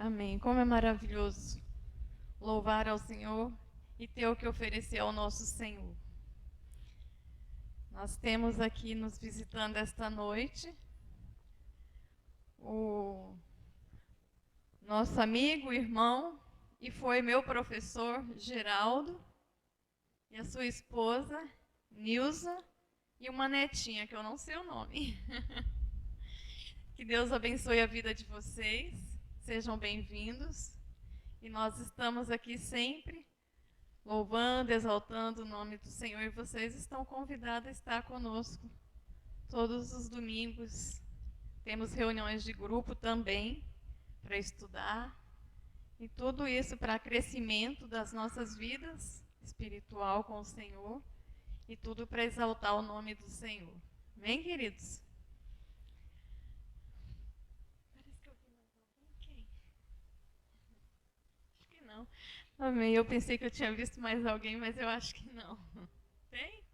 Amém. Como é maravilhoso louvar ao Senhor e ter o que oferecer ao nosso Senhor. Nós temos aqui nos visitando esta noite o nosso amigo, irmão, e foi meu professor Geraldo, e a sua esposa, Nilza, e uma netinha, que eu não sei o nome. Que Deus abençoe a vida de vocês, sejam bem-vindos. E nós estamos aqui sempre louvando, exaltando o nome do Senhor, e vocês estão convidados a estar conosco todos os domingos. Temos reuniões de grupo também para estudar, e tudo isso para crescimento das nossas vidas espiritual com o Senhor, e tudo para exaltar o nome do Senhor. Amém, queridos? Parece que eu vi mais alguém. Quem? Acho que não. Amém. Eu pensei que eu tinha visto mais alguém, mas eu acho que não. Tem?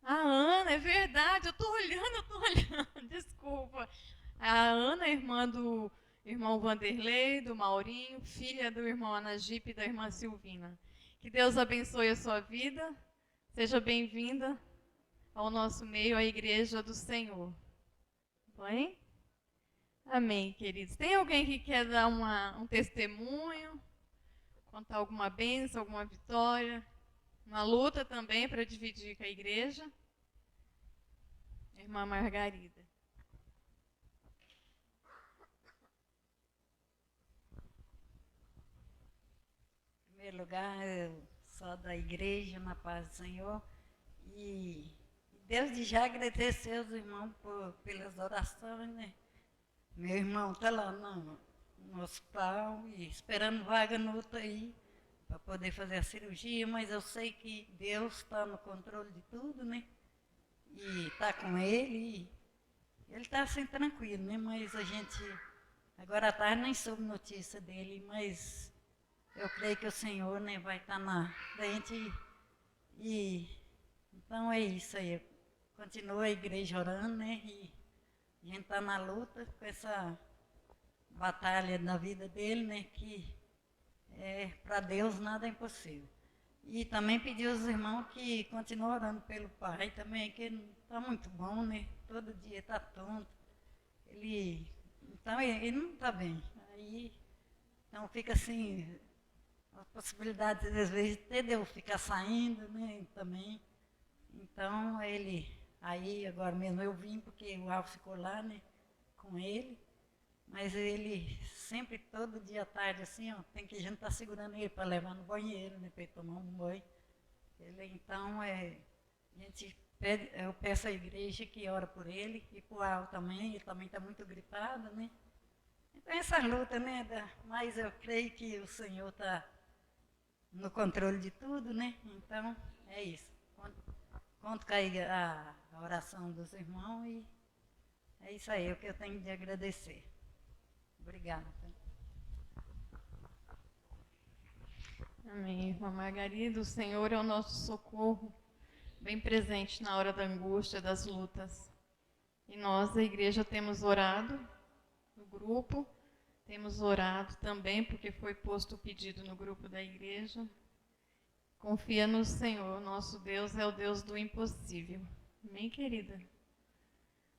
A Ana, é verdade. Eu tô olhando. Desculpa. A Ana, irmã do irmão Vanderlei, do Maurinho, filha do irmão Anagipe e da irmã Silvina. Que Deus abençoe a sua vida. Seja bem-vinda ao nosso meio, à igreja do Senhor. Bem? Amém, queridos. Tem alguém que quer dar um testemunho, contar alguma bênção, alguma vitória, uma luta também para dividir com a igreja? Irmã Margarida. Em primeiro lugar, eu sou da igreja, na paz do Senhor. E desde já agradecer aos irmãos pelas orações, né? Meu irmão está lá no hospital e esperando vaga no UTI para poder fazer a cirurgia, mas eu sei que Deus está no controle de tudo, né? E está com ele. E ele está assim tranquilo, né? Mas a gente, agora à tarde, nem soube notícia dele, mas eu creio que o Senhor, né, vai estar na frente então é isso aí. Continua a igreja orando, né? E a gente está na luta com essa batalha na vida dele, né? Que para Deus nada é impossível. E também pedir aos irmãos que continuem orando pelo pai também, que não está muito bom, né? Todo dia está tonto. Então ele não está bem. Então fica assim, a possibilidade às vezes até de eu ficar saindo, né? Também. Então aí agora mesmo eu vim porque o Alvo ficou lá, né? Com ele. Mas ele sempre, todo dia à tarde, assim, ó, a gente tá segurando ele para levar no banheiro, né, para ele tomar um banho. Então, eu peço à igreja que ora por ele e por Al também, ele também está muito gripado, né? Então, essa luta, né, mas eu creio que o Senhor está no controle de tudo, né? Então, é isso. Conto com a oração dos irmãos e é isso aí, é o que eu tenho de agradecer. Obrigada. Amém, irmã Margarida. O Senhor é o nosso socorro, bem presente na hora da angústia, das lutas. E nós, a igreja, temos orado no grupo, temos orado também, porque foi posto o pedido no grupo da igreja. Confia no Senhor, nosso Deus é o Deus do impossível. Amém, querida?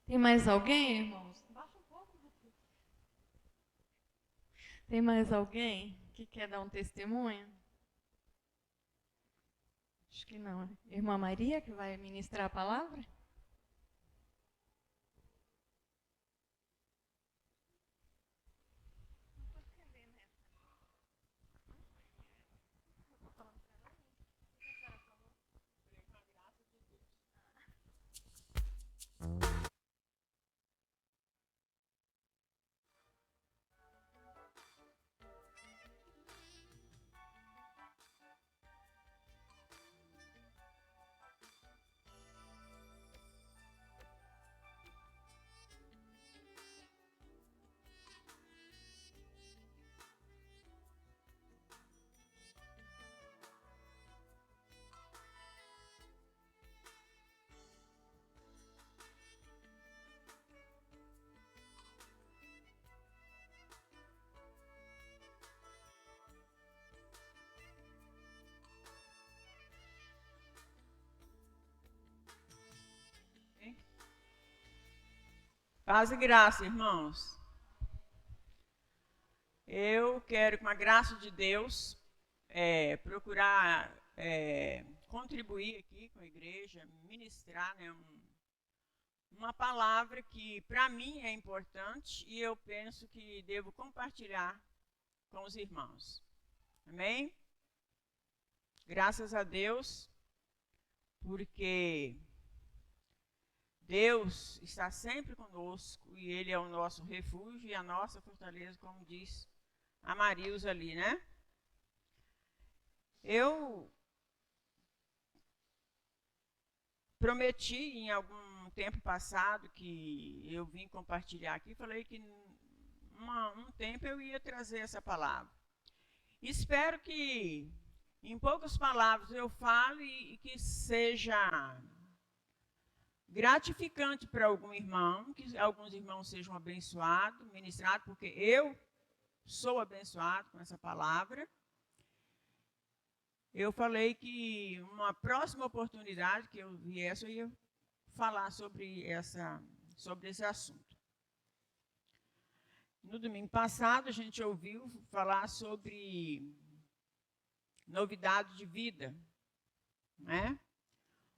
Tem mais alguém, irmãos? Baixa um pouco, Matheus. Tem mais alguém que quer dar um testemunho? Acho que não. Irmã Maria, que vai ministrar a palavra? Paz e graça, irmãos. Eu quero, com a graça de Deus, procurar contribuir aqui com a igreja, ministrar, né, uma palavra que para mim é importante e eu penso que devo compartilhar com os irmãos. Amém? Graças a Deus, porque Deus está sempre conosco e Ele é o nosso refúgio e a nossa fortaleza, como diz a Marilza ali, né? Eu prometi em algum tempo passado que eu vim compartilhar aqui, falei que um tempo eu ia trazer essa palavra. Espero que em poucas palavras eu fale e que seja gratificante para algum irmão, que alguns irmãos sejam abençoados, ministrados, porque eu sou abençoado com essa palavra. Eu falei que uma próxima oportunidade que eu viesse, eu ia falar sobre esse assunto. No domingo passado, a gente ouviu falar sobre novidade de vida, né?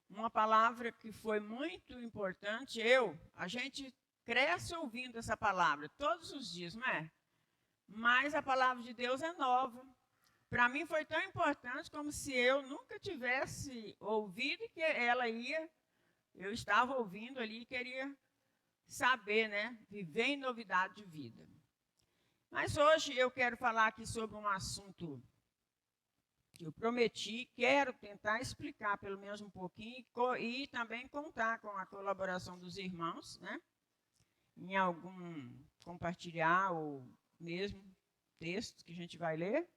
Uma palavra que foi muito importante. A gente cresce ouvindo essa palavra todos os dias, não é? Mas a palavra de Deus é nova. Para mim foi tão importante como se eu nunca tivesse ouvido e que eu estava ouvindo ali e queria saber, né? Viver em novidade de vida. Mas hoje eu quero falar aqui sobre um assunto que eu prometi, quero tentar explicar pelo menos um pouquinho e também contar com a colaboração dos irmãos, né? Em algum compartilhar o mesmo texto que a gente vai ler.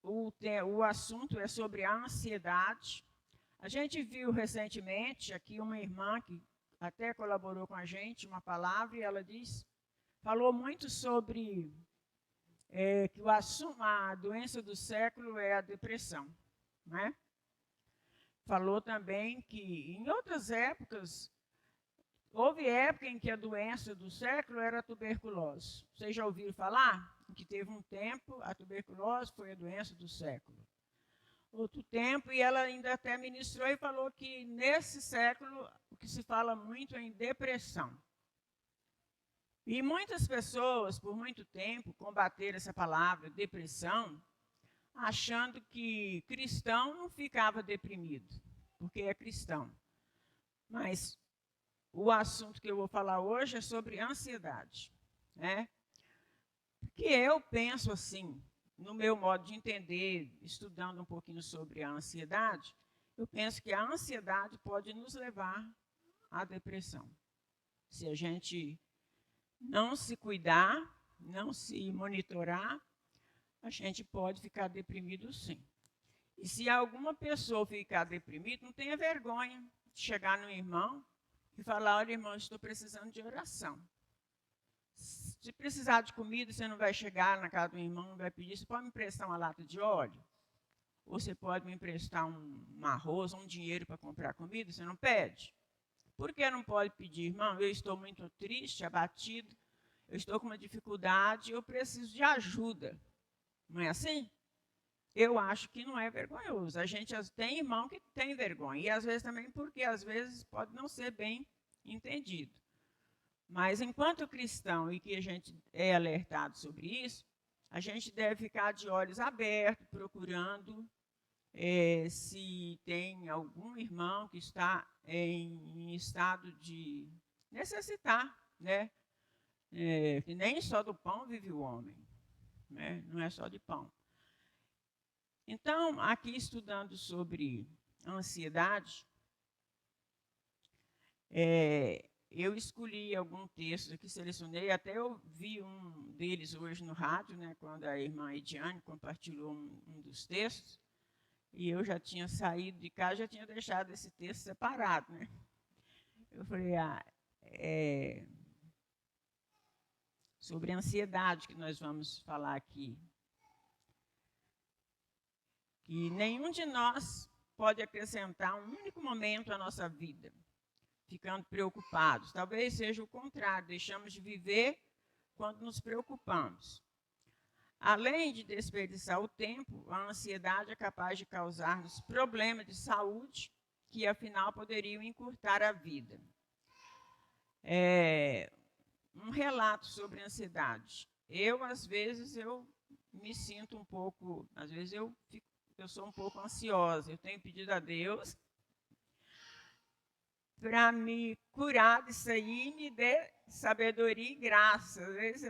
O assunto é sobre a ansiedade. A gente viu recentemente aqui uma irmã que até colaborou com a gente, uma palavra, e ela falou muito sobre que a doença do século é a depressão, né? Falou também que em outras épocas, houve época em que a doença do século era a tuberculose. Vocês já ouviram falar? Que teve um tempo, a tuberculose foi a doença do século. Outro tempo, e ela ainda até ministrou e falou que nesse século o que se fala muito é em depressão. E muitas pessoas, por muito tempo, combateram essa palavra, depressão, achando que cristão não ficava deprimido, porque é cristão. Mas o assunto que eu vou falar hoje é sobre ansiedade, né? Porque eu penso assim, no meu modo de entender, estudando um pouquinho sobre a ansiedade, eu penso que a ansiedade pode nos levar à depressão. Se a gente não se cuidar, não se monitorar, a gente pode ficar deprimido sim. E se alguma pessoa ficar deprimida, não tenha vergonha de chegar no irmão e falar: olha, irmão, estou precisando de oração. Se precisar de comida, você não vai chegar na casa do irmão, não vai pedir: você pode me emprestar uma lata de óleo? Ou você pode me emprestar um arroz, um dinheiro para comprar comida? Você não pede? Por que não pode pedir, irmão? Eu estou muito triste, abatido, eu estou com uma dificuldade, eu preciso de ajuda. Não é assim? Eu acho que não é vergonhoso. A gente tem irmão que tem vergonha. E às vezes também porque às vezes pode não ser bem entendido. Mas enquanto cristão e que a gente é alertado sobre isso, a gente deve ficar de olhos abertos, procurando se tem algum irmão que está em estado de necessitar, né? Que nem só do pão vive o homem, né? Não é só de pão. Então, aqui estudando sobre ansiedade, eu escolhi algum texto que selecionei, até eu vi um deles hoje no rádio, né, quando a irmã Ediane compartilhou um dos textos, e eu já tinha saído de casa, já tinha deixado esse texto separado, né? Eu falei, sobre a ansiedade que nós vamos falar aqui. E nenhum de nós pode acrescentar um único momento à nossa vida. ficando preocupados. Talvez seja o contrário, deixamos de viver quando nos preocupamos. Além de desperdiçar o tempo, a ansiedade é capaz de causar-nos problemas de saúde que, afinal, poderiam encurtar a vida. Um relato sobre ansiedade. Às vezes, eu me sinto um pouco, às vezes eu sou um pouco ansiosa. Eu tenho pedido a Deus para me curar disso aí e me dê sabedoria e graça. Às vezes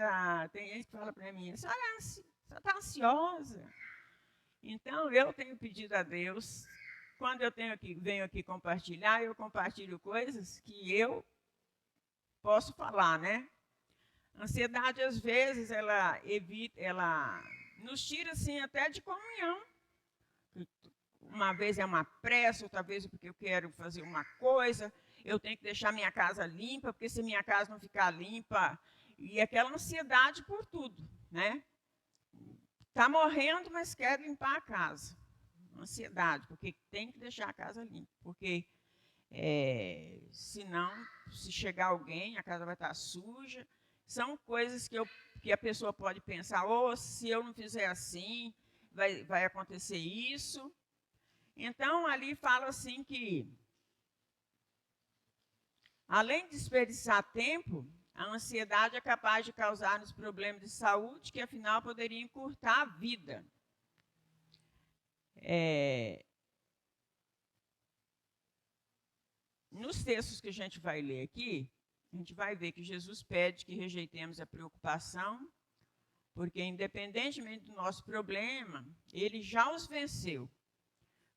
tem gente que fala para mim, você está ansiosa. Então, eu tenho pedido a Deus, quando eu venho aqui compartilhar, eu compartilho coisas que eu posso falar, né? Ansiedade, às vezes, ela nos tira, assim, até de comunhão. Uma vez é uma pressa, outra vez é porque eu quero fazer uma coisa, eu tenho que deixar minha casa limpa, porque se minha casa não ficar limpa, e aquela ansiedade por tudo, né? Está morrendo, mas quer limpar a casa. Ansiedade, porque tem que deixar a casa limpa, porque senão, se chegar alguém, a casa vai estar suja. São coisas que a pessoa pode pensar, se eu não fizer assim, vai acontecer isso. Então, ali fala assim que, além de desperdiçar tempo, a ansiedade é capaz de causar-nos problemas de saúde que, afinal, poderiam encurtar a vida. Nos textos que a gente vai ler aqui, a gente vai ver que Jesus pede que rejeitemos a preocupação, porque, independentemente do nosso problema, ele já os venceu.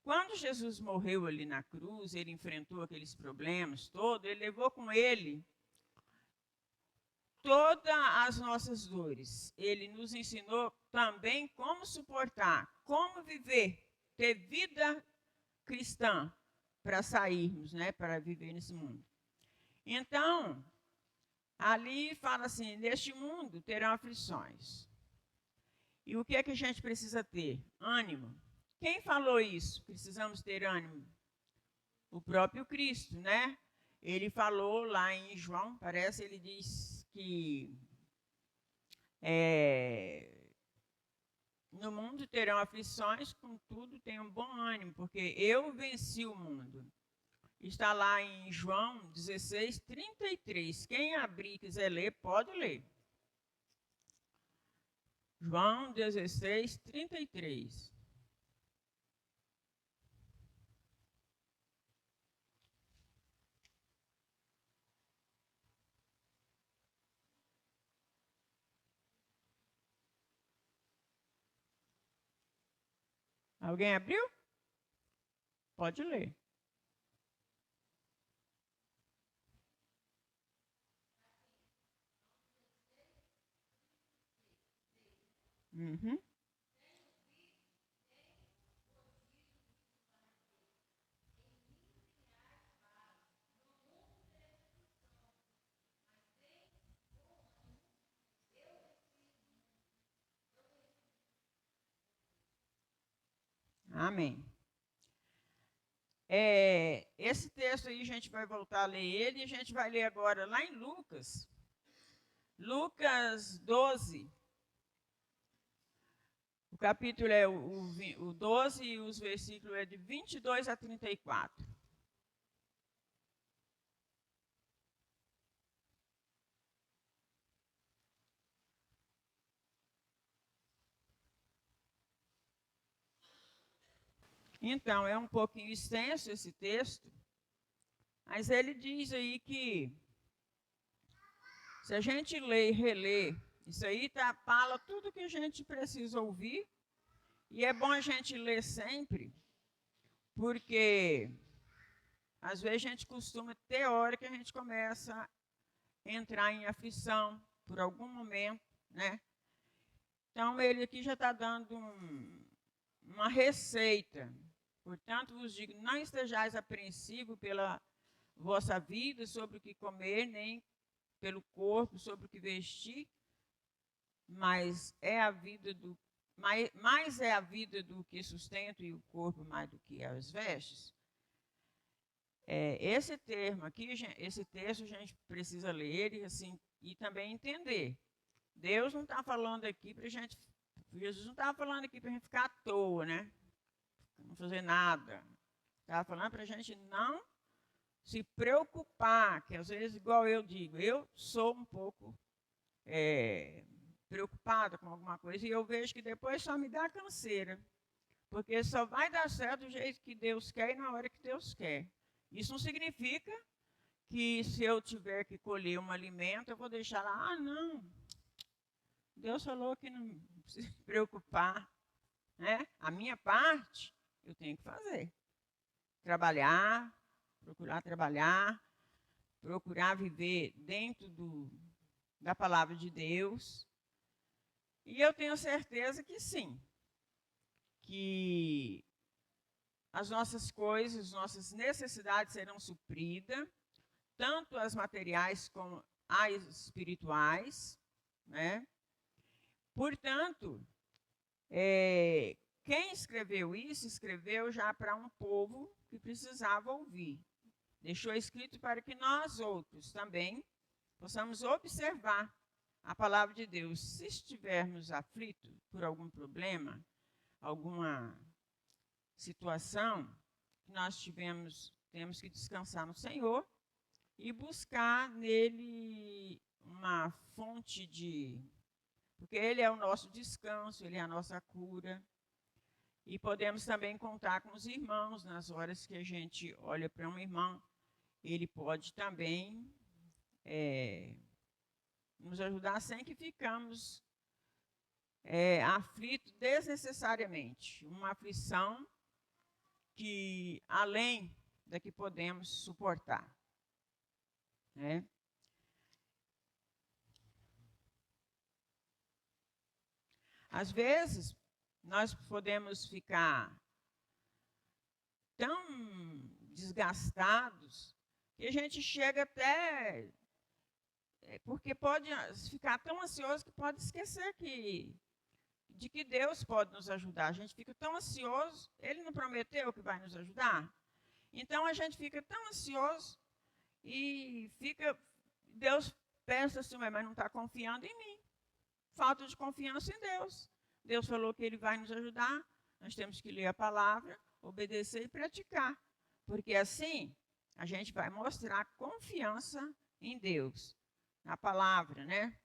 Quando Jesus morreu ali na cruz, ele enfrentou aqueles problemas todos, ele levou com ele todas as nossas dores. Ele nos ensinou também como suportar, como viver, ter vida cristã para sairmos, né, para viver nesse mundo. Então, ali fala assim, neste mundo terão aflições. E o que é que a gente precisa ter? Ânimo. Quem falou isso? Precisamos ter ânimo. O próprio Cristo, né? Ele falou lá em João, parece, ele diz que no mundo terão aflições, contudo tenham bom ânimo, porque eu venci o mundo. Está lá em João 16, 33. Quem abrir e quiser ler, pode ler. João 16, 33. Alguém abriu? Pode ler. Uhum. Amém. Esse texto aí a gente vai voltar a ler ele e a gente vai ler agora lá em Lucas. Lucas 12. O capítulo é o 12 e os versículos é de 22 a 34. Então, é um pouquinho extenso esse texto, mas ele diz aí que se a gente ler e reler, isso aí fala tudo que a gente precisa ouvir, e é bom a gente ler sempre, porque às vezes a gente costuma ter hora que a gente começa a entrar em aflição por algum momento, né? Então, ele aqui já está dando uma receita. Portanto, vos digo, não estejais apreensivos pela vossa vida, sobre o que comer, nem pelo corpo, sobre o que vestir, mas mais é a vida do que sustento e o corpo mais do que as vestes. Esse termo aqui, esse texto a gente precisa ler e, assim, e também entender. Deus não está falando aqui para a gente, Jesus não estava falando aqui para a gente ficar à toa, né? Não fazer nada. Estava falando para a gente não se preocupar, que às vezes, igual eu digo, eu sou um pouco preocupada com alguma coisa e eu vejo que depois só me dá canseira, porque só vai dar certo do jeito que Deus quer e na hora que Deus quer. Isso não significa que se eu tiver que colher um alimento, eu vou deixar lá, não, Deus falou que não precisa se preocupar, né? A minha parte, eu tenho que fazer. Trabalhar, procurar viver dentro da palavra de Deus. E eu tenho certeza que sim, que as nossas coisas, nossas necessidades serão supridas, tanto as materiais como as espirituais, né? Portanto, quem escreveu isso, escreveu já para um povo que precisava ouvir. Deixou escrito para que nós outros também possamos observar a palavra de Deus. Se estivermos aflitos por algum problema, alguma situação, nós temos que descansar no Senhor e buscar nele uma fonte porque Ele é o nosso descanso, Ele é a nossa cura. E podemos também contar com os irmãos nas horas que a gente olha para um irmão. Ele pode também nos ajudar sem que ficamos aflitos desnecessariamente. Uma aflição que além da que podemos suportar, né? Às vezes, nós podemos ficar tão desgastados que a gente chega até... porque pode ficar tão ansioso que pode esquecer de que Deus pode nos ajudar. A gente fica tão ansioso, Ele não prometeu que vai nos ajudar? Então, a gente fica tão ansioso e Deus pensa assim, mas não está confiando em mim. Falta de confiança em Deus. Deus falou que Ele vai nos ajudar, nós temos que ler a palavra, obedecer e praticar. Porque assim, a gente vai mostrar confiança em Deus, na palavra, né?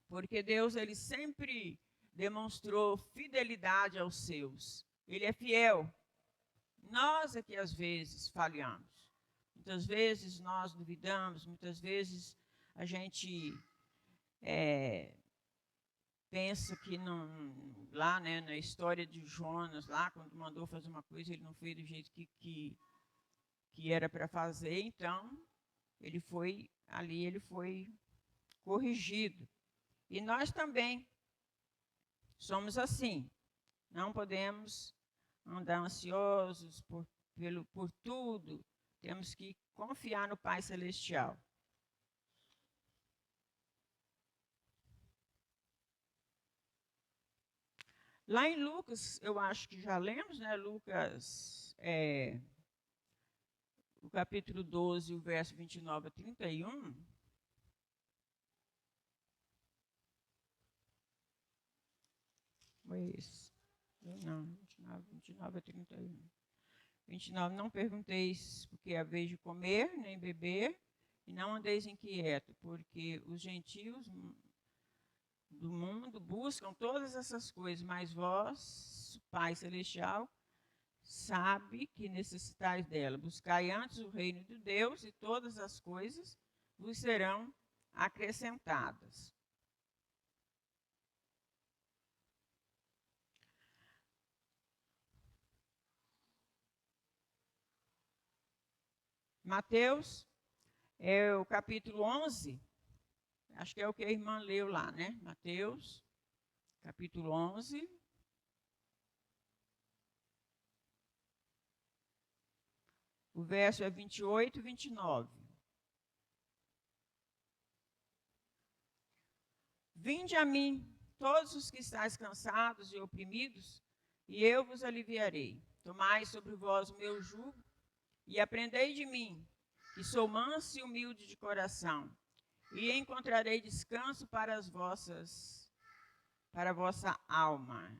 Porque Deus, Ele sempre demonstrou fidelidade aos seus. Ele é fiel. Nós é que às vezes falhamos. Muitas vezes nós duvidamos, muitas vezes a gente pensa que não, lá, né, na história de Jonas, lá, quando mandou fazer uma coisa, ele não fez do jeito que era para fazer, então ele foi corrigido. E nós também somos assim. Não podemos andar ansiosos por tudo. Temos que confiar no Pai Celestial. Lá em Lucas, eu acho que já lemos, né? Lucas, o capítulo 12, o verso 29 a 31. Foi isso. Não, 29 a 31. 29, não pergunteis porque é a vez de comer, nem beber, e não andeis inquieto, porque os gentios do mundo buscam todas essas coisas, mas vós, Pai Celestial, sabe que necessitais dela. Buscai antes o reino de Deus e todas as coisas vos serão acrescentadas. Mateus, o capítulo 11, acho que é o que a irmã leu lá, né? Mateus, capítulo 11. O verso é 28 e 29. Vinde a mim, todos os que estáis cansados e oprimidos, e eu vos aliviarei. Tomai sobre vós o meu jugo e aprendei de mim, que sou manso e humilde de coração, e encontrarei descanso para a vossa alma.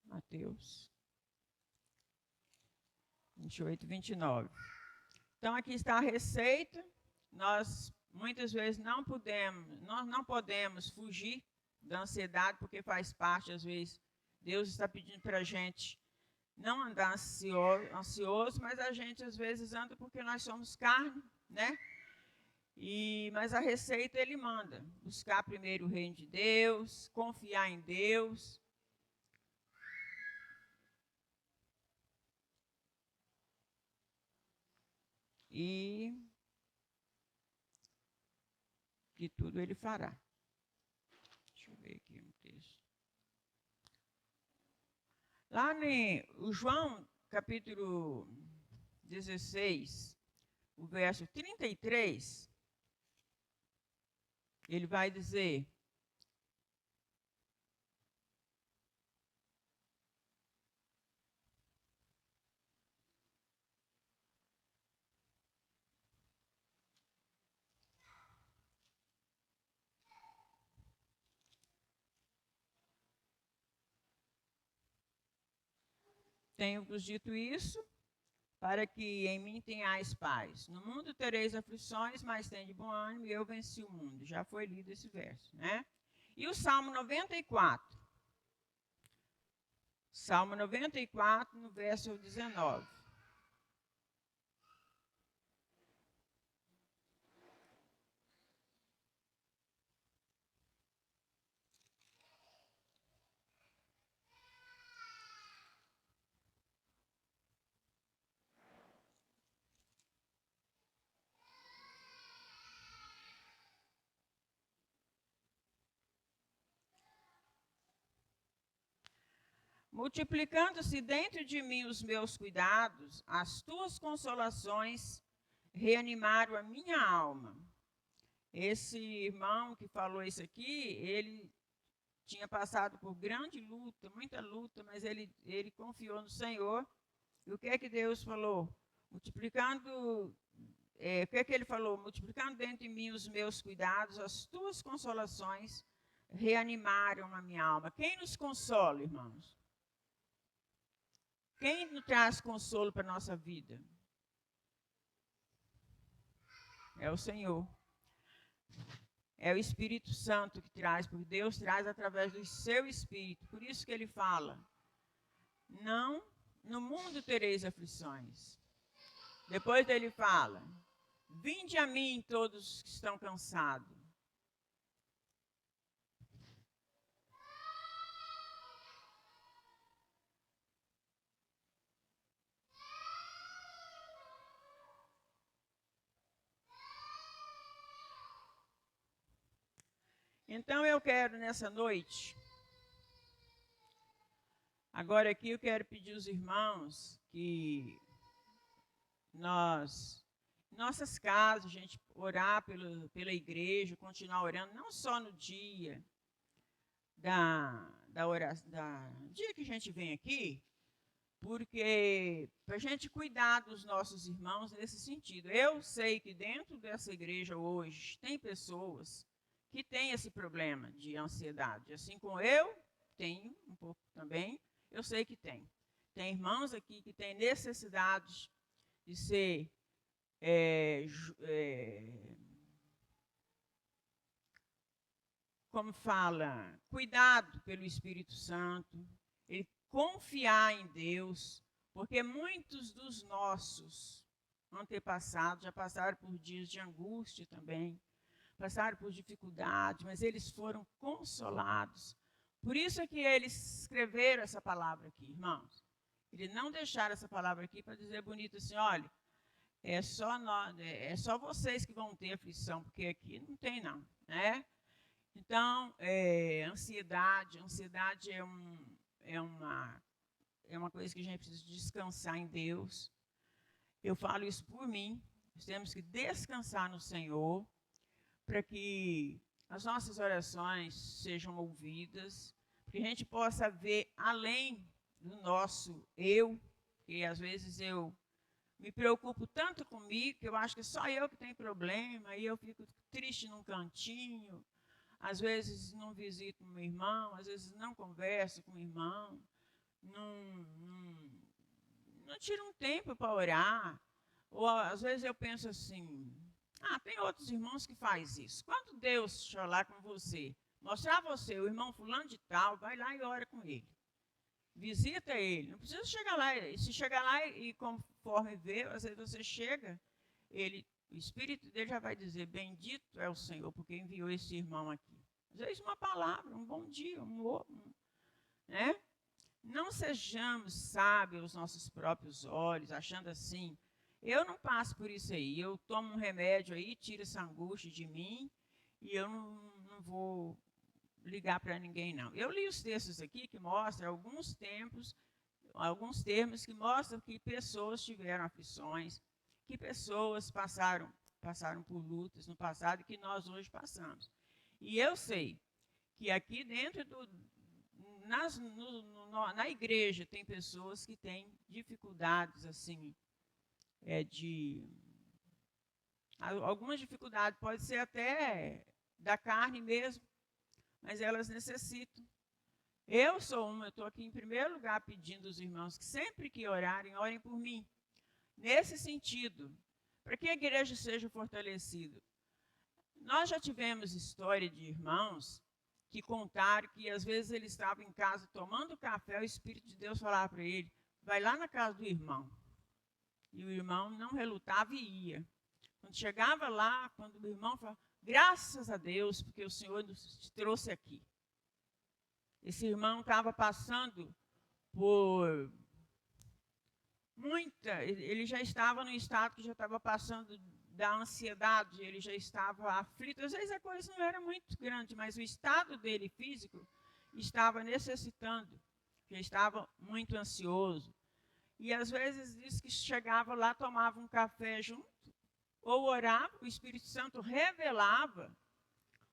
Mateus 28, 29. Então, aqui está a receita. Nós, muitas vezes, nós não podemos fugir da ansiedade, porque faz parte, às vezes, Deus está pedindo para a gente não andar ansioso, mas a gente, às vezes, anda porque nós somos carne, né? Mas a receita ele manda. Buscar primeiro o reino de Deus, confiar em Deus. E que tudo ele fará. Deixa eu ver aqui um texto. Lá no João, capítulo 16, o verso 33, ele vai dizer: tenho-vos dito isso, para que em mim tenhais paz. No mundo tereis aflições, mas tende bom ânimo, e eu venci o mundo. Já foi lido esse verso, né? E o Salmo 94. Salmo 94, no verso 19. Multiplicando-se dentro de mim os meus cuidados, as tuas consolações reanimaram a minha alma. Esse irmão que falou isso aqui, ele tinha passado por grande luta, muita luta, mas ele confiou no Senhor. E o que é que Deus falou? O que é que ele falou? Multiplicando dentro de mim os meus cuidados, as tuas consolações reanimaram a minha alma. Quem nos consola, irmãos? Quem nos traz consolo para a nossa vida? É o Senhor. É o Espírito Santo que traz, porque Deus traz através do seu Espírito. Por isso que ele fala: não, no mundo tereis aflições. Depois ele fala: vinde a mim todos que estão cansados. Então eu quero nessa noite, agora aqui eu quero pedir aos irmãos que nossas casas, a gente orar pela igreja, continuar orando, não só no dia dia que a gente vem aqui, porque para a gente cuidar dos nossos irmãos nesse sentido. Eu sei que dentro dessa igreja hoje tem pessoas que têm esse problema de ansiedade, assim como eu tenho um pouco também, eu sei que tem. Tem irmãos aqui que têm necessidade de ser como fala, cuidado pelo Espírito Santo, ele confiar em Deus, porque muitos dos nossos antepassados já passaram por dias de angústia também, passaram por dificuldades, mas eles foram consolados. Por isso é que eles escreveram essa palavra aqui, irmãos. Eles não deixaram essa palavra aqui para dizer bonito assim: olha, é só vocês que vão ter aflição, porque aqui não tem não, né? Então, ansiedade é uma coisa que a gente precisa descansar em Deus. Eu falo isso por mim. Nós temos que descansar no Senhor, para que as nossas orações sejam ouvidas, que a gente possa ver além do nosso eu, que às vezes eu me preocupo tanto comigo, que eu acho que só eu que tenho problema, e eu fico triste num cantinho, às vezes não visito meu irmão, às vezes não converso com o irmão, não tiro um tempo para orar, ou às vezes eu penso assim, tem outros irmãos que faz isso. Quando Deus falar com você, mostrar a você o irmão fulano de tal, vai lá e ora com ele. Visita ele. Não precisa chegar lá. Se chegar lá e conforme vê, às vezes você chega, o Espírito dele já vai dizer, bendito é o Senhor, porque enviou esse irmão aqui. Às vezes uma palavra, um bom dia, né? Não sejamos sábios aos nossos próprios olhos, achando assim, eu não passo por isso aí, eu tomo um remédio aí, tiro essa angústia de mim, e eu não vou ligar para ninguém, não. Eu li os textos aqui que mostram alguns termos que mostram que pessoas tiveram aflições, que pessoas passaram por lutas no passado que nós hoje passamos. E eu sei que aqui dentro na igreja tem pessoas que têm dificuldades assim, algumas dificuldades, pode ser até da carne mesmo, mas elas necessitam. Eu estou aqui em primeiro lugar pedindo aos irmãos que sempre que orarem, orem por mim. Nesse sentido, para que a igreja seja fortalecida. Nós já tivemos história de irmãos que contaram que às vezes ele estava em casa tomando café, o Espírito de Deus falava para ele, vai lá na casa do irmão. E o irmão não relutava e ia. Quando chegava lá, quando o irmão falava, graças a Deus, porque o Senhor nos trouxe aqui. Esse irmão estava passando por ele já estava no estado que já estava passando da ansiedade, ele já estava aflito. Às vezes a coisa não era muito grande, mas o estado dele físico estava necessitando, já estava muito ansioso. E às vezes diz que chegava lá, tomava um café junto, ou orava, o Espírito Santo revelava,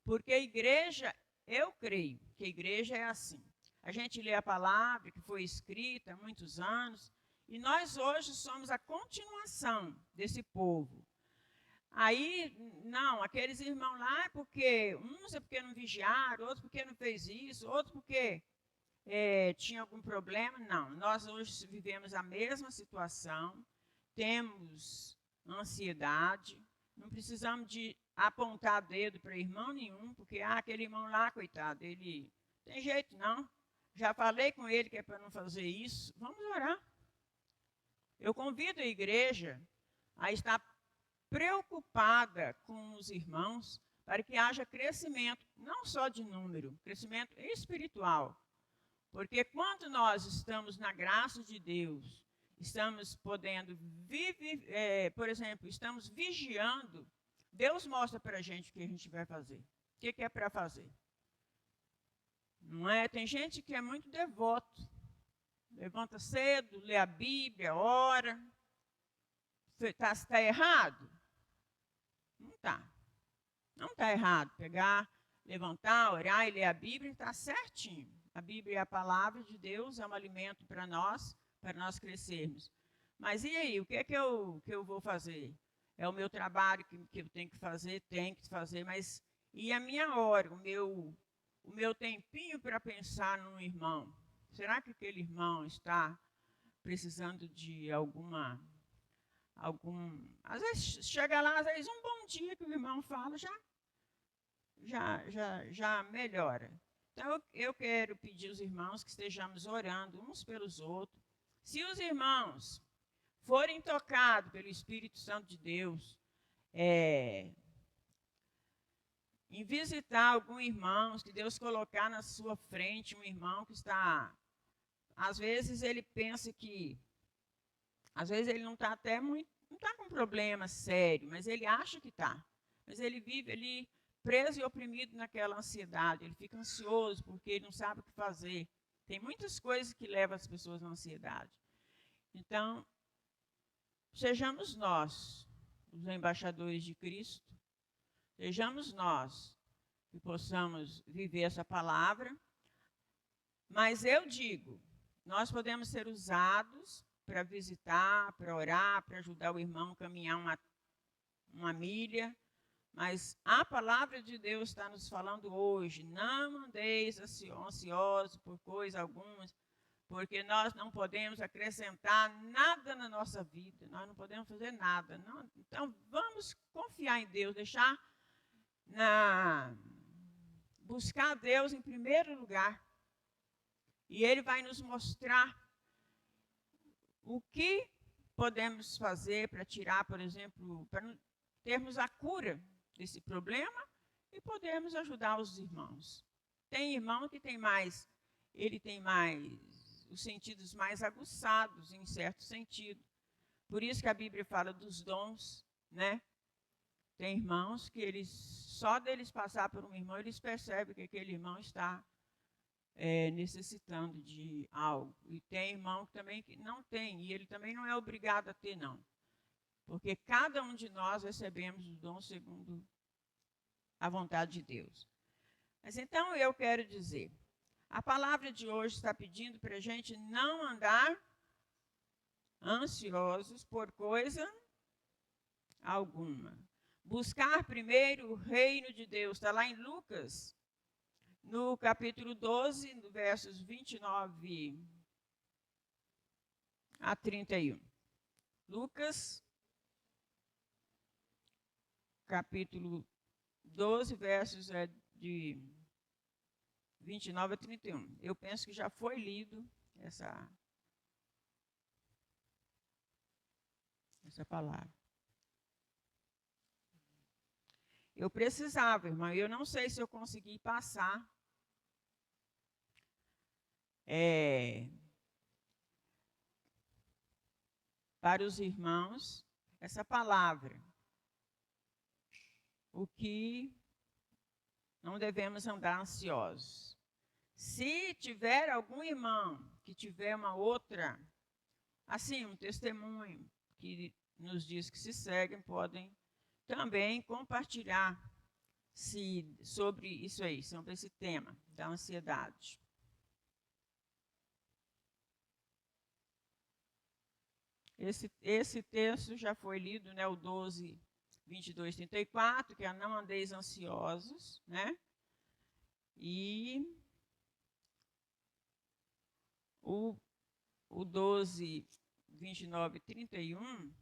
porque a igreja, eu creio que a igreja é assim. A gente lê a palavra que foi escrita há muitos anos, e nós hoje somos a continuação desse povo. Aí, não, aqueles irmãos lá, uns é porque não vigiaram, outros porque não fez isso, outros porque tinha algum problema. Não, nós hoje vivemos a mesma situação, temos ansiedade, não precisamos de apontar dedo para irmão nenhum, porque aquele irmão lá, coitado, ele tem jeito não, já falei com ele que é para não fazer isso, vamos orar. Eu convido a igreja a estar preocupada com os irmãos para que haja crescimento, não só de número, crescimento espiritual. Porque quando nós estamos na graça de Deus, estamos podendo por exemplo, estamos vigiando, Deus mostra para a gente o que a gente vai fazer. O que é para fazer? Não é? Tem gente que é muito devoto. Levanta cedo, lê a Bíblia, ora. Está errado? Não está. Não está errado. Levantar, orar e ler a Bíblia, está certinho. A Bíblia é a palavra de Deus, é um alimento para nós crescermos. Mas e aí, o que é que eu vou fazer? É o meu trabalho que eu tenho que fazer, mas e a minha hora, o meu tempinho para pensar num irmão? Será que aquele irmão está precisando de às vezes chega lá, às vezes um bom dia que o irmão fala, já melhora. Então eu quero pedir aos irmãos que estejamos orando uns pelos outros. Se os irmãos forem tocados pelo Espírito Santo de Deus, em visitar algum irmão que Deus colocar na sua frente, um irmão que está, às vezes ele pensa que, às vezes ele não está até muito, não está com problema sério, mas ele acha que está. Mas ele vive ali preso e oprimido naquela ansiedade, ele fica ansioso porque ele não sabe o que fazer. Tem muitas coisas que levam as pessoas à ansiedade. Então, sejamos nós, os embaixadores de Cristo, sejamos nós que possamos viver essa palavra. Mas eu digo, nós podemos ser usados para visitar, para orar, para ajudar o irmão a caminhar uma milha. Mas a palavra de Deus está nos falando hoje, não andeis ansiosos por coisa alguma, porque nós não podemos acrescentar nada na nossa vida, nós não podemos fazer nada. Não. Então, vamos confiar em Deus, buscar Deus em primeiro lugar. E Ele vai nos mostrar o que podemos fazer para tirar, por exemplo, para termos a cura desse problema e podermos ajudar os irmãos. Tem irmão que ele tem mais os sentidos mais aguçados, em certo sentido. Por isso que a Bíblia fala dos dons, né? Tem irmãos que só deles passar por um irmão, eles percebem que aquele irmão está necessitando de algo. E tem irmão que não tem, e ele também não é obrigado a ter, não. Porque cada um de nós recebemos o dom segundo a vontade de Deus. Mas então eu quero dizer, a palavra de hoje está pedindo para a gente não andar ansiosos por coisa alguma. Buscar primeiro o reino de Deus. Está lá em Lucas, no capítulo 12, no versos 29 a 31. Lucas, capítulo 12, versos de 29 a 31. Eu penso que já foi lido essa palavra. Eu precisava, irmão, eu não sei se eu consegui passar para os irmãos essa palavra. O que não devemos andar ansiosos. Se tiver algum irmão que tiver uma outra, assim, um testemunho que nos diz que se seguem, podem também compartilhar sobre isso aí, sobre esse tema da ansiedade. Esse texto já foi lido, né, o 12, 22, 34, que é não andeis ansiosos, né? E o 12, 29, 31...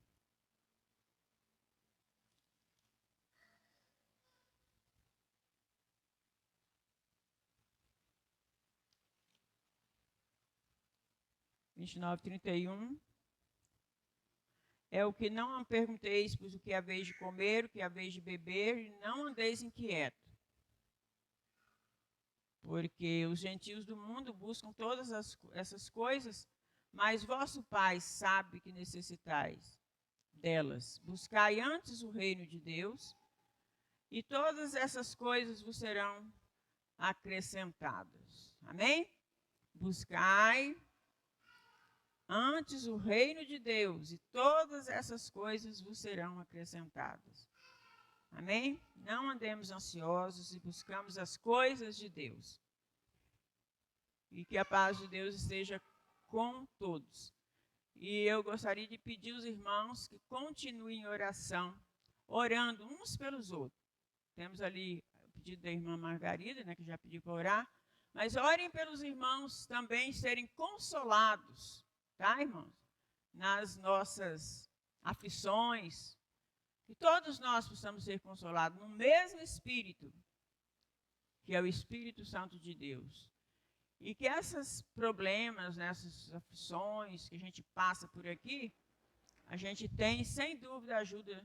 é o que não pergunteis, pois o que é vez de comer, o que é vez de beber, e não andeis inquieto. Porque os gentios do mundo buscam todas essas coisas, mas vosso Pai sabe que necessitais delas. Buscai antes o reino de Deus, e todas essas coisas vos serão acrescentadas. Amém? Buscai antes o reino de Deus, e todas essas coisas vos serão acrescentadas. Amém? Não andemos ansiosos e buscamos as coisas de Deus. E que a paz de Deus esteja com todos. E eu gostaria de pedir aos irmãos que continuem em oração, orando uns pelos outros. Temos ali o pedido da irmã Margarida, né, que já pediu para orar. Mas orem pelos irmãos também serem consolados. Tá, irmãos? Nas nossas aflições, que todos nós possamos ser consolados no mesmo Espírito, que é o Espírito Santo de Deus. E que esses problemas, essas aflições que a gente passa por aqui, a gente tem, sem dúvida, a ajuda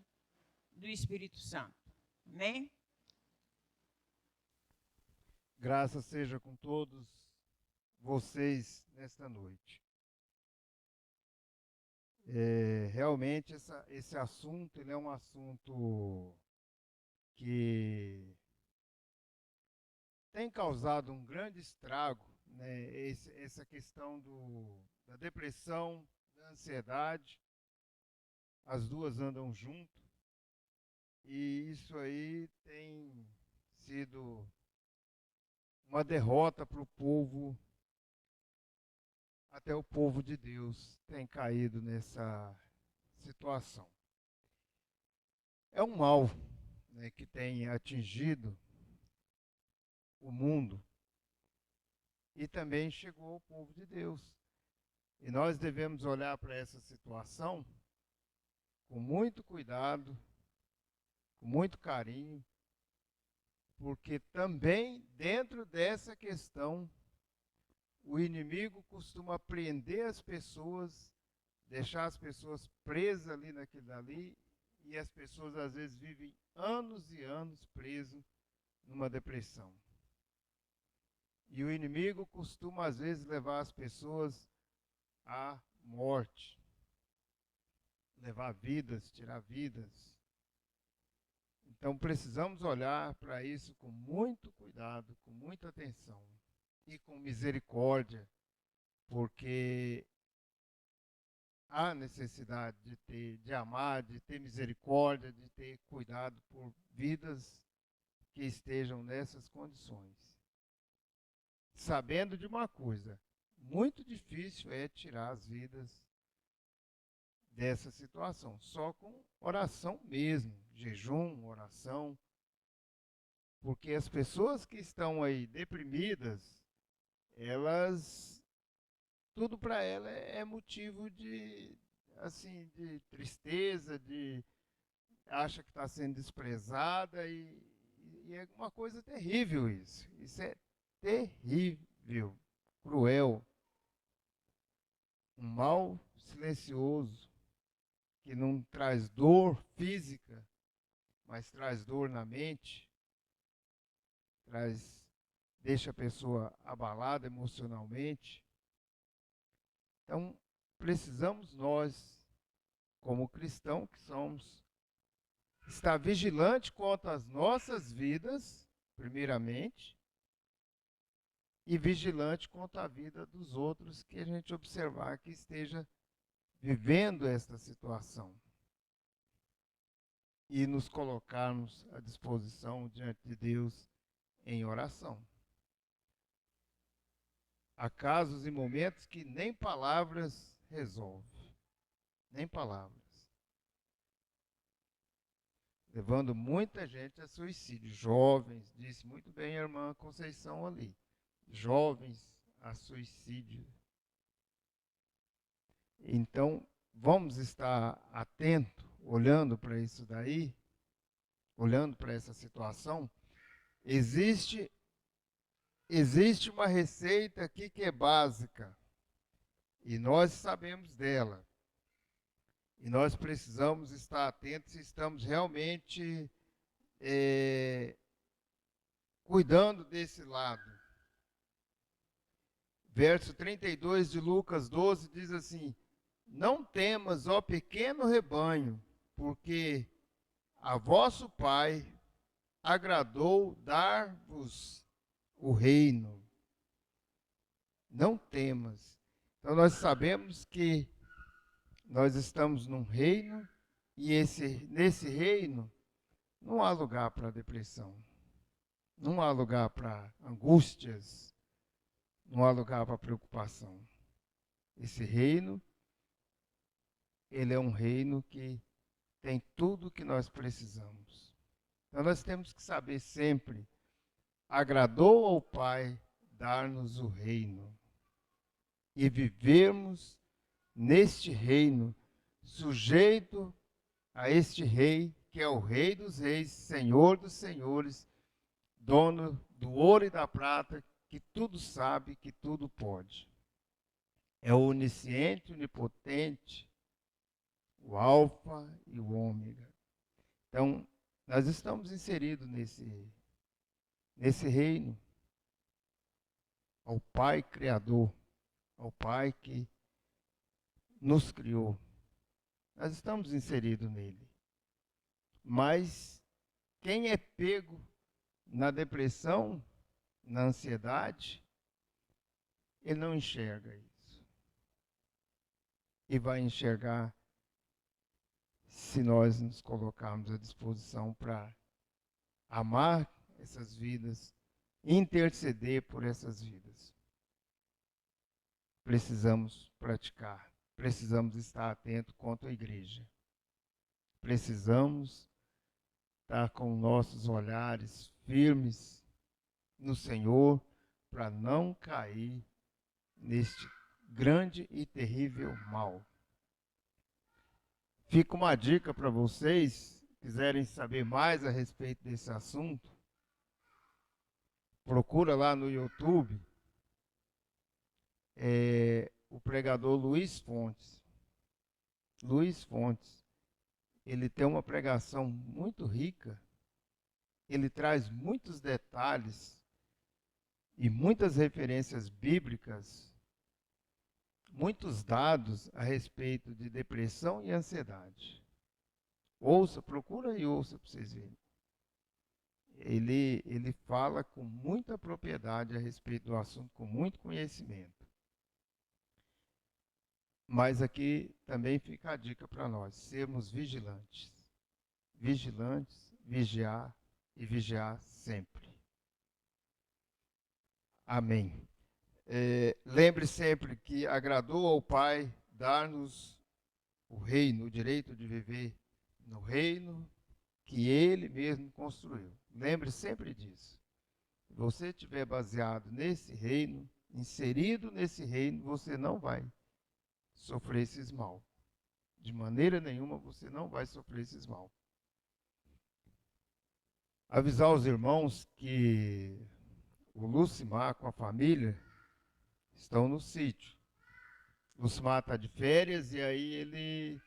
do Espírito Santo. Amém? Graça seja com todos vocês nesta noite. Realmente esse assunto ele é um assunto que tem causado um grande estrago, né? Essa questão da depressão, da ansiedade, as duas andam junto, e isso aí tem sido uma derrota para o povo, até o povo de Deus tem caído nessa situação. É um mal, né, que tem atingido o mundo e também chegou ao povo de Deus. E nós devemos olhar para essa situação com muito cuidado, com muito carinho, porque também dentro dessa questão o inimigo costuma prender as pessoas, deixar as pessoas presas ali naquilo dali, e as pessoas às vezes vivem anos e anos presas numa depressão. E o inimigo costuma às vezes levar as pessoas à morte, levar vidas, tirar vidas. Então precisamos olhar para isso com muito cuidado, com muita atenção e com misericórdia, porque há necessidade de amar, de ter misericórdia, de ter cuidado por vidas que estejam nessas condições. Sabendo de uma coisa, muito difícil é tirar as vidas dessa situação, só com oração mesmo, jejum, oração, porque as pessoas que estão aí deprimidas, elas, tudo para ela é motivo de, assim, de tristeza, de acha que está sendo desprezada e é uma coisa terrível isso. Isso é terrível, cruel, um mal silencioso que não traz dor física, mas traz dor na mente, deixa a pessoa abalada emocionalmente. Então, precisamos nós, como cristãos que somos, estar vigilante quanto às nossas vidas, primeiramente, e vigilante quanto à vida dos outros que a gente observar que esteja vivendo esta situação. E nos colocarmos à disposição diante de Deus em oração. Há casos e momentos que nem palavras resolvem, nem palavras. Levando muita gente a suicídio. Jovens, disse muito bem a irmã Conceição ali. Jovens a suicídio. Então, vamos estar atentos, olhando para isso daí, olhando para essa situação. Existe uma receita aqui que é básica, e nós sabemos dela. E nós precisamos estar atentos se estamos realmente cuidando desse lado. Verso 32 de Lucas 12 diz assim: não temas, ó pequeno rebanho, porque a vosso Pai agradou dar-vos o reino. Não temas. Então nós sabemos que nós estamos num reino e nesse reino não há lugar para depressão, não há lugar para angústias, não há lugar para preocupação. Esse reino, ele é um reino que tem tudo o que nós precisamos. Então nós temos que saber sempre, agradou ao Pai dar-nos o reino e vivermos neste reino, sujeito a este rei, que é o Rei dos Reis, Senhor dos Senhores, dono do ouro e da prata, que tudo sabe, que tudo pode. É o onisciente, onipotente, o alfa e o ômega. Então, nós estamos inseridos nesse reino, ao Pai Criador, ao Pai que nos criou. Nós estamos inseridos nele. Mas quem é pego na depressão, na ansiedade, ele não enxerga isso. E vai enxergar se nós nos colocarmos à disposição para amar essas vidas interceder por essas vidas. Precisamos praticar, precisamos estar atentos quanto à igreja. Precisamos estar com nossos olhares firmes no Senhor para não cair neste grande e terrível mal. Fica uma dica para vocês, quiserem saber mais a respeito desse assunto, procura lá no YouTube o pregador Luiz Fontes. Luiz Fontes, ele tem uma pregação muito rica, ele traz muitos detalhes e muitas referências bíblicas, muitos dados a respeito de depressão e ansiedade. Ouça, procura e ouça para vocês verem. Ele fala com muita propriedade a respeito do assunto, com muito conhecimento. Mas aqui também fica a dica para nós, sermos vigilantes. Vigilantes, vigiar e vigiar sempre. Amém. Lembre sempre que agradou ao Pai dar-nos o reino, o direito de viver no reino que Ele mesmo construiu. Lembre sempre disso. Se você estiver baseado nesse reino, inserido nesse reino, você não vai sofrer esses mal. De maneira nenhuma você não vai sofrer esses mal. Avisar os irmãos que o Lucimar com a família estão no sítio. O Lucimar está de férias e aí ele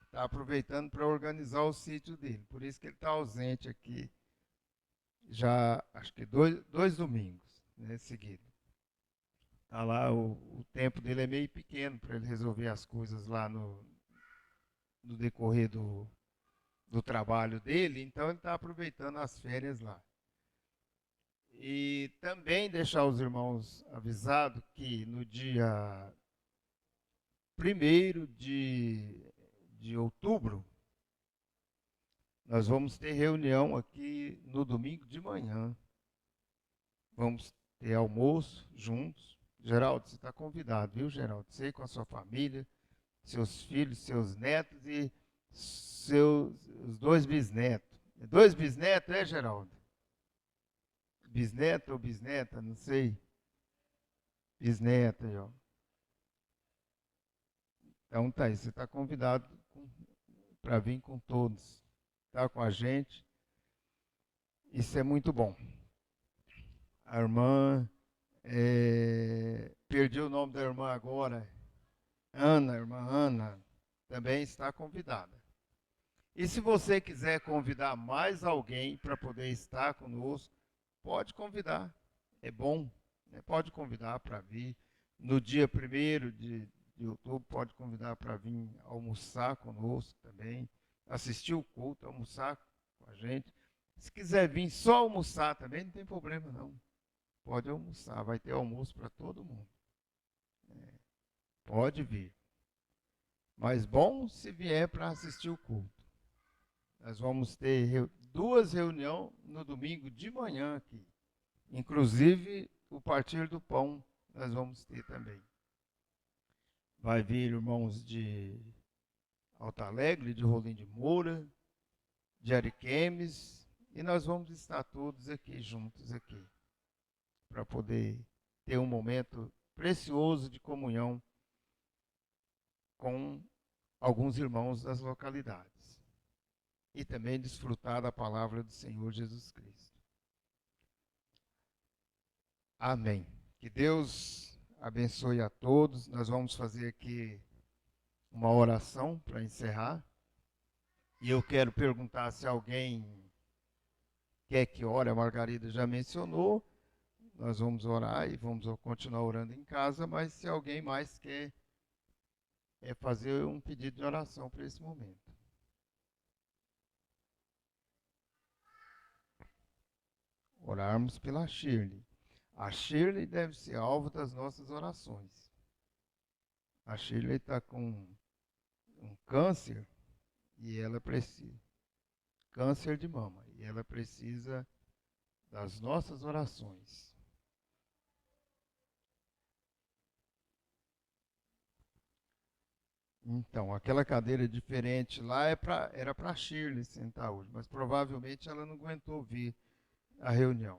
está aproveitando para organizar o sítio dele. Por isso que ele está ausente aqui já, acho que dois domingos, né, seguidos. Tá lá, o tempo dele é meio pequeno para ele resolver as coisas lá no decorrer do trabalho dele, então ele está aproveitando as férias lá. E também deixar os irmãos avisados que no dia 1º de outubro, nós vamos ter reunião aqui no domingo de manhã. Vamos ter almoço juntos. Geraldo, você está convidado, viu, Geraldo? Você com a sua família, seus filhos, seus netos e os 2 bisnetos. 2 bisnetos, Geraldo? Bisneto ou bisneta, não sei. Bisneta, ó. Então tá aí, você está convidado para vir com todos. Tá com a gente. Isso é muito bom. A irmã... perdi o nome da irmã agora, irmã Ana, também está convidada. E se você quiser convidar mais alguém para poder estar conosco, pode convidar, é bom, né? Pode convidar para vir. No dia 1º de outubro, pode convidar para vir almoçar conosco também, assistir o culto, almoçar com a gente. Se quiser vir só almoçar também, não tem problema não. Pode almoçar, vai ter almoço para todo mundo. Pode vir. Mas bom se vier para assistir o culto. Nós vamos ter 2 reuniões no domingo de manhã aqui. Inclusive, o partir do pão nós vamos ter também. Vai vir irmãos de Alto Alegre, de Rolim de Moura, de Ariquemes, e nós vamos estar todos aqui, juntos aqui, para poder ter um momento precioso de comunhão com alguns irmãos das localidades e também desfrutar da palavra do Senhor Jesus Cristo. Amém. Que Deus abençoe a todos. Nós vamos fazer aqui uma oração para encerrar. E eu quero perguntar se alguém quer que ore. A Margarida já mencionou. Nós vamos orar e vamos continuar orando em casa, mas se alguém mais quer fazer um pedido de oração para esse momento. Orarmos pela Shirley. A Shirley deve ser alvo das nossas orações. A Shirley está com um câncer e ela precisa. Câncer de mama. E ela precisa das nossas orações. Então, aquela cadeira diferente lá era para a Shirley sentar hoje, mas provavelmente ela não aguentou vir à reunião,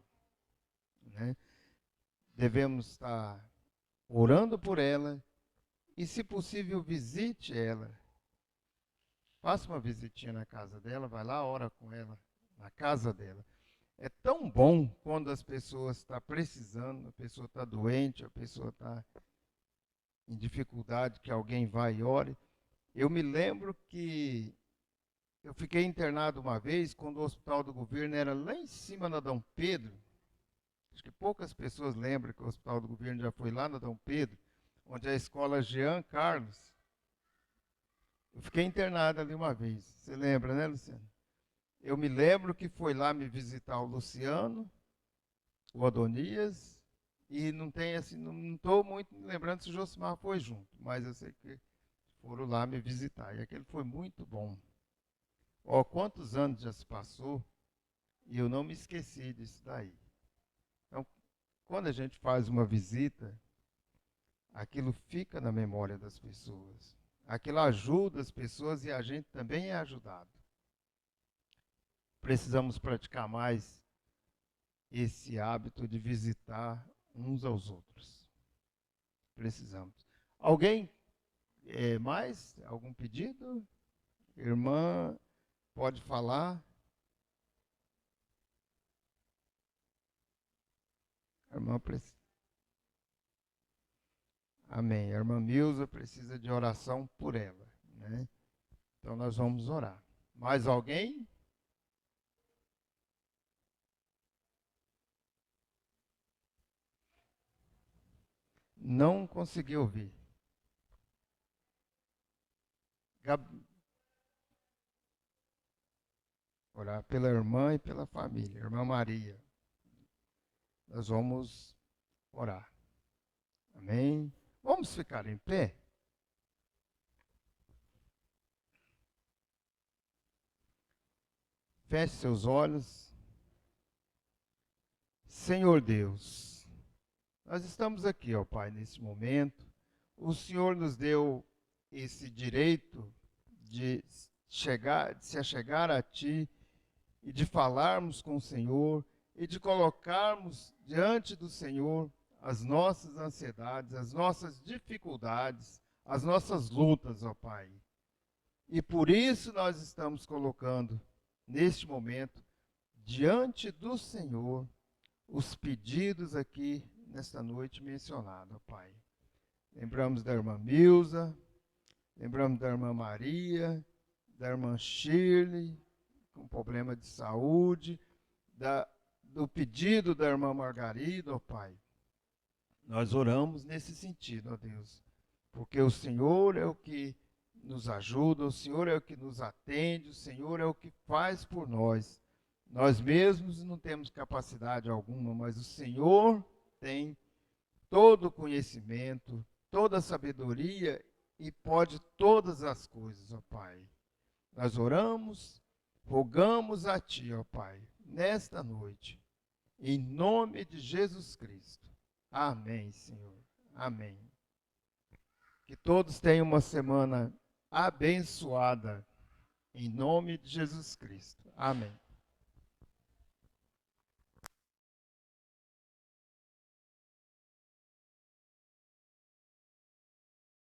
né? Devemos estar orando por ela e, se possível, visite ela. Faça uma visitinha na casa dela, vai lá, ora com ela na casa dela. É tão bom quando as pessoas estão precisando, a pessoa está doente, a pessoa está em dificuldade, que alguém vai e ore. Eu me lembro que eu fiquei internado uma vez, quando o hospital do governo era lá em cima na Dom Pedro. Acho que poucas pessoas lembram que o hospital do governo já foi lá na Dom Pedro, onde é a escola Jean Carlos. Eu fiquei internado ali uma vez. Você lembra, né, Luciano? Eu me lembro que foi lá me visitar o Luciano, o Adonias, e não estou muito me lembrando se o Josimar foi junto, mas eu sei que foram lá me visitar. E aquele foi muito bom. Ó, quantos anos já se passou e eu não me esqueci disso daí. Então, quando a gente faz uma visita, aquilo fica na memória das pessoas. Aquilo ajuda as pessoas e a gente também é ajudado. Precisamos praticar mais esse hábito de visitar uns aos outros. Precisamos. Alguém mais? Algum pedido? Irmã, pode falar? A irmã precisa. Amém. A irmã Milza precisa de oração por ela, né? Então nós vamos orar. Mais alguém? Não consegui ouvir. Orar pela irmã e pela família. Irmã Maria. Nós vamos orar. Amém? Vamos ficar em pé? Feche seus olhos. Senhor Deus, nós estamos aqui, ó Pai, nesse momento. O Senhor nos deu esse direito de se achegar a Ti e de falarmos com o Senhor e de colocarmos diante do Senhor as nossas ansiedades, as nossas dificuldades, as nossas lutas, ó Pai. E por isso nós estamos colocando, neste momento, diante do Senhor, os pedidos aqui nesta noite mencionados, ó Pai. Lembramos da irmã Milza, lembramos da irmã Maria, da irmã Shirley, com problema de saúde, do pedido da irmã Margarida, ó Pai. Nós oramos nesse sentido, ó Deus, porque o Senhor é o que nos ajuda, o Senhor é o que nos atende, o Senhor é o que faz por nós. Nós mesmos não temos capacidade alguma, mas o Senhor tem todo o conhecimento, toda a sabedoria e pode todas as coisas, ó Pai. Nós oramos, rogamos a Ti, ó Pai, nesta noite, em nome de Jesus Cristo. Amém, Senhor. Amém. Que todos tenham uma semana abençoada, em nome de Jesus Cristo. Amém.